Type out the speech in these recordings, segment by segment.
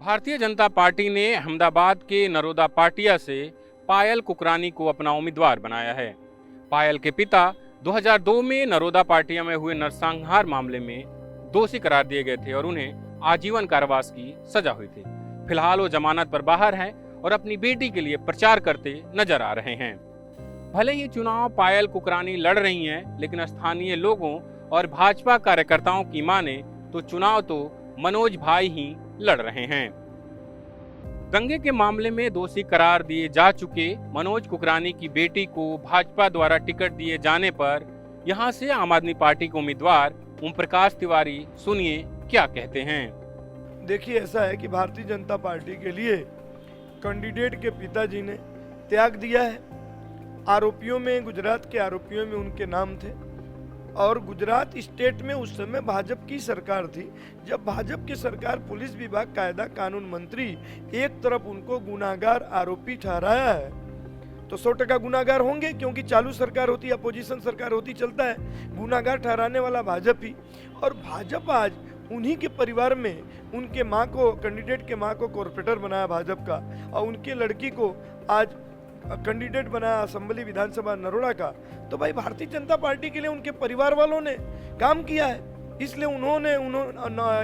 Bharatiya Janata party ने अहमदाबाद के नरोदा पाटिया से पायल कुकरानी को अपना उम्मीदवार बनाया है। पायल के पिता 2002 में नरोदा पाटिया में हुए नरसंहार मामले में दोषी करार दिए गए थे और उन्हें आजीवन कारावास की सजा हुई थी। फिलहाल वो जमानत पर बाहर हैं और अपनी बेटी के लिए प्रचार करते नजर आ रहे हैं। भले ये चुनाव पायल कुकरानी लड़ रही हैं, लेकिन स्थानीय लोगों और भाजपा कार्यकर्ताओं की माने तो चुनाव तो मनोज भाई ही लड़ रहे हैं। दंगे के मामले में दोषी करार दिए जा चुके मनोज कुकरानी की बेटी को भाजपा द्वारा टिकट दिए जाने पर यहां से आम आदमी पार्टी के उम्मीदवार ओम प्रकाश तिवारी सुनिए क्या कहते हैं। देखिए, ऐसा है कि भारतीय जनता पार्टी के लिए कैंडिडेट के पिताजी ने त्याग दिया है। आरोपियों में, गुजरात के आरोपियों में उनके नाम थे और गुजरात स्टेट में उस समय भाजपा की सरकार थी। जब भाजपा की सरकार, पुलिस विभाग, कायदा कानून मंत्री एक तरफ उनको गुनाहगार आरोपी ठहराया है तो 100% गुनाहगार होंगे, क्योंकि चालू सरकार होती, अपोजिशन सरकार होती, चलता है। गुनाहगार ठहराने वाला भाजपा ही, और भाजपा आज उन्हीं के परिवार में उनके माँ को, कैंडिडेट के माँ को कॉर्पोरेटर बनाया भाजपा का, और उनके लड़की को आज कैंडिडेट बनाया असेंबली विधानसभा नरोड़ा का। तो भाई, भारतीय जनता पार्टी के लिए उनके परिवार वालों ने काम किया है, इसलिए उन्होंने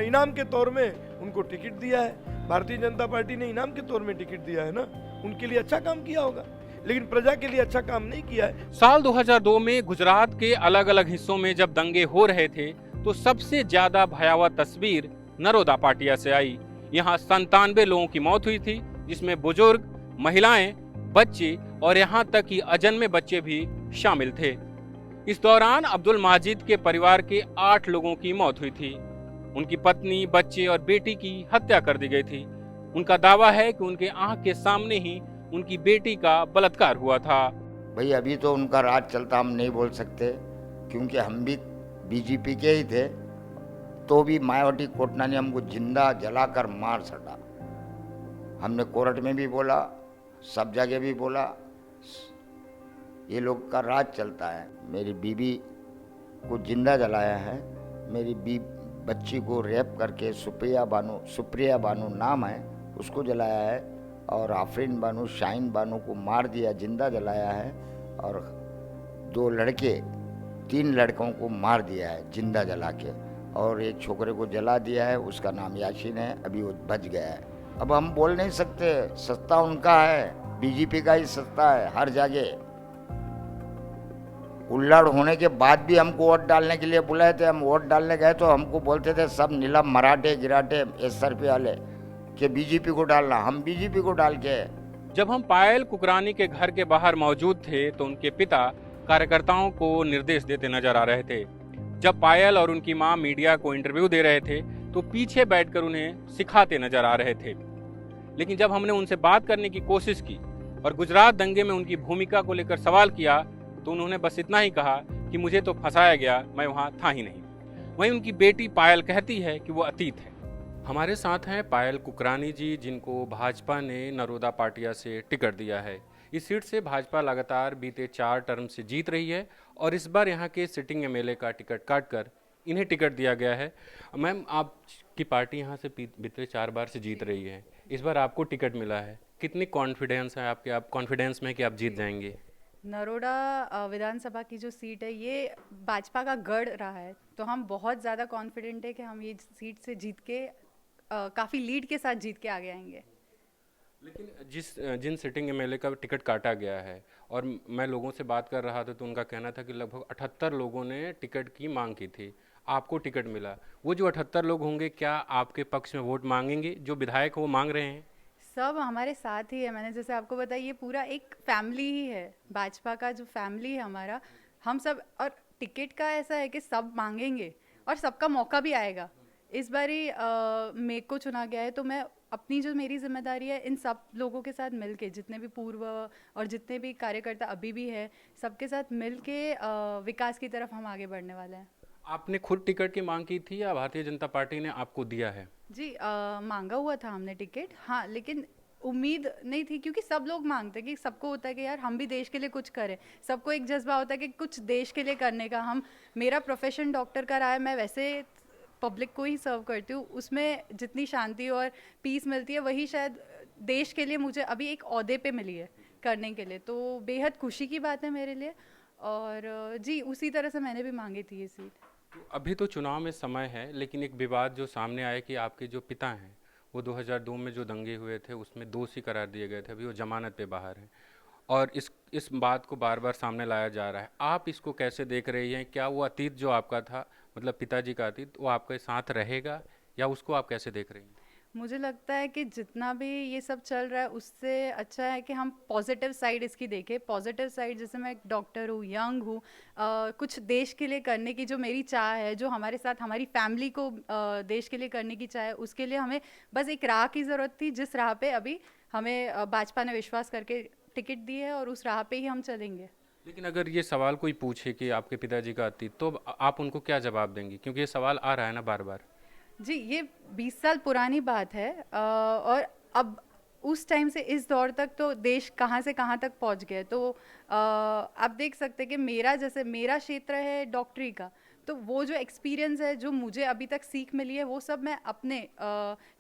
इनाम के तौर में उनको टिकट दिया है। भारतीय जनता पार्टी ने इनाम के तौर में टिकट दिया है ना, उनके लिए अच्छा काम किया होगा, लेकिन प्रजा के लिए अच्छा काम नहीं किया है। साल 2002 में गुजरात के अलग अलग हिस्सों में जब दंगे हो रहे थे तो सबसे ज्यादा भयावह तस्वीर नरोदा पाटिया से आई। यहाँ 97 लोगों की मौत हुई थी, जिसमें बुजुर्ग, महिलाएं, बच्चे और यहाँ तक कि अजन्मे बच्चे भी शामिल थे। इस दौरान अब्दुल माजिद के परिवार के 8 लोगों की मौत हुई थी। उनकी पत्नी, बच्चे और बेटी की हत्या कर दी गई थी। उनका दावा है कि उनके आंख के सामने ही उनकी बेटी का बलात्कार हुआ था। भाई, अभी तो उनका राज चलता, हम नहीं बोल सकते, क्योंकि हम भी बीजेपी के ही थे, तो भी मायावती कोटना ने हमको जिंदा जलाकर मार सटा। हमने कोर्ट में भी बोला, सब जगह भी बोला, ये लोग का राज चलता है। मेरी बीवी को जिंदा जलाया है, मेरी बच्ची को रेप करके सुप्रिया बानू नाम है, उसको जलाया है, और आफरीन बानू, शाहीन बानू को मार दिया, जिंदा जलाया है, और 3 लड़कों को मार दिया है जिंदा जला के, और एक छोकरे को जला दिया है, उसका नाम यासीन है, अभी वो बच गया है। अब हम बोल नहीं सकते, सत्ता उनका है, बीजेपी का ही सत्ता है हर जगह। उल्लड़ होने के बाद भी हमको वोट डालने के लिए बुलाए थे। हम वोट डालने गए तो हमको बोलते थे सब नीलम मराठे गिराटे SRP वाले कि बीजेपी को डालना। हम बीजेपी को डाल के। जब हम पायल कुकरानी के घर के बाहर मौजूद थे तो उनके पिता कार्यकर्ताओं को निर्देश देते नजर आ रहे थे। जब पायल और उनकी मां मीडिया को इंटरव्यू दे रहे थे तो पीछे बैठकर उन्हें सिखाते नजर आ रहे थे। लेकिन जब हमने उनसे बात करने की कोशिश की और गुजरात दंगे में उनकी भूमिका को लेकर सवाल किया तो उन्होंने बस इतना ही कहा कि मुझे तो फंसाया गया, मैं वहां था ही नहीं। वहीं उनकी बेटी पायल कहती है कि वो अतीत है। हमारे साथ हैं पायल कुकरानी जी, जिनको भाजपा ने नरोदा पाटिया से टिकट दिया है। इस सीट से भाजपा लगातार बीते 4 टर्म से जीत रही है और इस बार यहाँ के सिटिंग MLA का टिकट काटकर इन्हें टिकट दिया गया है। मैम, आपकी पार्टी यहाँ से बीते 4 बार से जीत रही है, इस बार आपको टिकट मिला है, कितनी कॉन्फिडेंस है आपके? आप कॉन्फिडेंस में कि आप जीत जाएंगे? नरोड़ा विधानसभा की जो सीट है ये भाजपा का गढ़ रहा है, तो हम बहुत ज़्यादा कॉन्फिडेंट है कि हम ये सीट से जीत के काफ़ी लीड के साथ जीत के आगे आएंगे। लेकिन जिन सिटिंग MLA का टिकट काटा गया है, और मैं लोगों से बात कर रहा था तो उनका कहना था कि लगभग 78 लोगों ने टिकट की मांग की थी, आपको टिकट मिला। वो जो 78 लोग होंगे, क्या आपके पक्ष में वोट मांगेंगे? जो विधायक वो मांग रहे हैं सब हमारे साथ ही है। मैंने जैसे आपको बताया, ये पूरा एक फैमिली ही है, भाजपा का जो फैमिली है हमारा, हम सब। और टिकट का ऐसा है कि सब मांगेंगे और सबका मौका भी आएगा। इस बारी मेरे को चुना गया है तो मैं अपनी जो मेरी जिम्मेदारी है इन सब लोगों के साथ मिलके, जितने भी पूर्व और जितने भी कार्यकर्ता अभी भी है, सबके साथ मिलके विकास की तरफ हम आगे बढ़ने वाले हैं। आपने खुद टिकट की मांग की थी या भारतीय जनता पार्टी ने आपको दिया है? जी, मांगा हुआ था हमने टिकट, हाँ, लेकिन उम्मीद नहीं थी, क्योंकि सब लोग मांगते हैं कि सबको होता है कि यार हम भी देश के लिए कुछ करें। सबको एक जज्बा होता है कि कुछ देश के लिए करने का। मेरा प्रोफेशन डॉक्टर का रहा है, मैं वैसे पब्लिक को ही सर्व करती हूँ, उसमें जितनी शांति और पीस मिलती है वही शायद देश के लिए मुझे अभी एक ओहदे पे मिली है करने के लिए, तो बेहद खुशी की बात है मेरे लिए। और जी उसी तरह से मैंने भी मांगी थी ये सीट। अभी तो चुनाव में समय है, लेकिन एक विवाद जो सामने आया कि आपके जो पिता हैं वो 2002 में जो दंगे हुए थे उसमें दोषी करार दिए गए थे, अभी वो जमानत पे बाहर हैं और इस बात को बार बार सामने लाया जा रहा है। आप इसको कैसे देख रही हैं? क्या वो अतीत जो आपका था, मतलब पिताजी का अतीत, वो आपके साथ रहेगा या उसको आप कैसे देख रही हैं? मुझे लगता है कि जितना भी ये सब चल रहा है उससे अच्छा है कि हम पॉजिटिव साइड इसकी देखें। पॉजिटिव साइड जैसे मैं एक डॉक्टर हूँ, यंग हूँ, कुछ देश के लिए करने की जो मेरी चाह है, जो हमारे साथ हमारी फैमिली को देश के लिए करने की चाह है, उसके लिए हमें बस एक राह की ज़रूरत थी, जिस राह पे अभी हमें भाजपा ने विश्वास करके टिकट दी है और उस राह पे ही हम चलेंगे। लेकिन अगर ये सवाल कोई पूछे कि आपके पिताजी का अतीत, तो आप उनको क्या जवाब देंगी? क्योंकि ये सवाल आ रहा है ना बार बार। जी ये 20 साल पुरानी बात है, और अब उस टाइम से इस दौर तक तो देश कहाँ से कहाँ तक पहुँच गया। तो आप देख सकते हैं कि मेरा क्षेत्र है डॉक्टरी का, तो वो जो एक्सपीरियंस है, जो मुझे अभी तक सीख मिली है, वो सब मैं अपने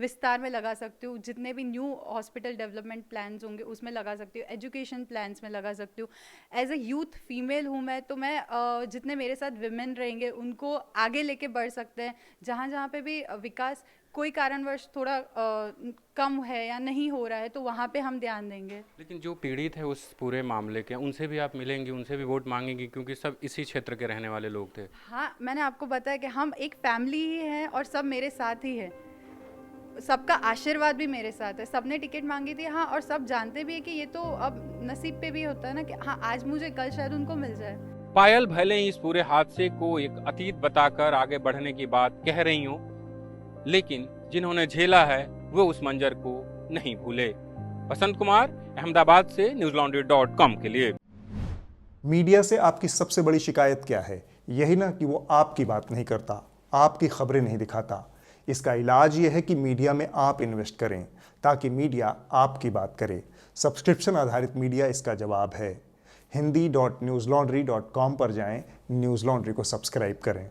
विस्तार में लगा सकती हूँ। जितने भी न्यू हॉस्पिटल डेवलपमेंट प्लान्स होंगे उसमें लगा सकती हूँ, एजुकेशन प्लान्स में लगा सकती हूँ। एज ए यूथ फीमेल हूँ मैं, तो मैं जितने मेरे साथ विमेन रहेंगे उनको आगे लेके बढ़ सकते हैं। जहाँ जहाँ पे भी विकास कोई कारणवश थोड़ा कम है या नहीं हो रहा है, तो वहाँ पे हम ध्यान देंगे। लेकिन जो पीड़ित है उस पूरे मामले के, उनसे भी आप मिलेंगी, उनसे भी वोट मांगेंगी, क्योंकि सब इसी क्षेत्र के रहने वाले लोग थे। हाँ, मैंने आपको बताया कि हम एक फैमिली ही हैं और सब मेरे साथ ही है, सबका आशीर्वाद भी मेरे साथ है। सबने टिकट मांगी थी, हाँ, और सब जानते भी है कि ये तो अब नसीब पे भी होता है ना, कि हाँ आज मुझे कल शायद उनको मिल जाए। पायल भले ही इस पूरे हादसे को एक अतीत बताकर आगे बढ़ने की बात कह रही हूँ, लेकिन जिन्होंने झेला है वो उस मंजर को नहीं भूले। बसंत कुमार, अहमदाबाद से newslaundry.com के लिए। मीडिया से आपकी सबसे बड़ी शिकायत क्या है? यही ना कि वो आपकी बात नहीं करता, आपकी खबरें नहीं दिखाता। इसका इलाज ये है कि मीडिया में आप इन्वेस्ट करें ताकि मीडिया आपकी बात करे। सब्सक्रिप्शन आधारित मीडिया इसका जवाब है। hindi.newslaundry.com पर जाएं, न्यूज़ लॉन्ड्री को सब्सक्राइब करें।